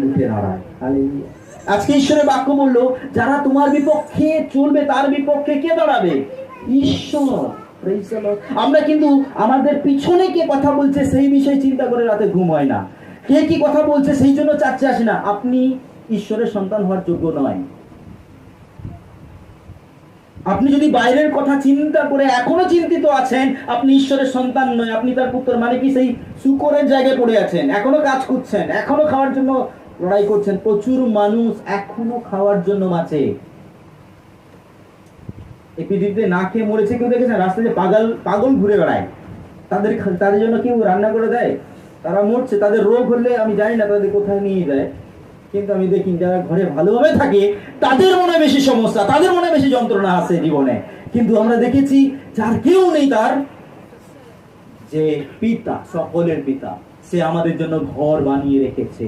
উঠে দাঁড়ায়। হালেলুয়া। আজকে ঈশ্বরের বাক্য বললো, যারা তোমার বিপক্ষে চলবে তার বিপক্ষে কে দাঁড়াবে? ঈশ্বর। Praise the Lord। আমরা কিন্তু আমাদের পিছনে কে কথা বলছে সেই বিষয়ে চিন্তা করে রাতে ঘুম হয় না, কে কি কথা বলছে সেই জন্য চাচ্ছে আসে না। আপনি ঈশ্বরের সন্তান হওয়ার যোগ্য নয়। আপনি যদি বাইরের কথা চিন্তা করে এখনো চিন্তিত আছেন, আপনি ঈশ্বরের সন্তান নয়, আপনি তার পুত্র। মানে কি, সেই শুকরের জায়গায় পড়ে আছেন, এখনো কাজ করছেন, এখনো খাওয়ার জন্য লড়াই করছেন। প্রচুর মানুষ এখনো খাওয়ার জন্য বাঁচে। এই পৃথিবীতে না খেয়ে মরেছে কেউ দেখেছেন? রাস্তায় যে পাগল পাগল ঘুরে বেড়ায়, তাদের জন্য কেউ রান্না করে দেয়? তারা মরছে, তাদের রোগ হলে আমি জানি না তাদের কোথায় নিয়ে যায়, কিন্তু আমি দেখি যারা ঘরে ভালোভাবে থাকে তাদের মনে বেশি সমস্যা, তাদের মনে বেশি যন্ত্রণা আছে জীবনে। কিন্তু আমরা দেখেছি যার কেউ নেই, তার যে পিতা, সকলের পিতা, সে আমাদের জন্য ঘর বানিয়ে রেখেছে।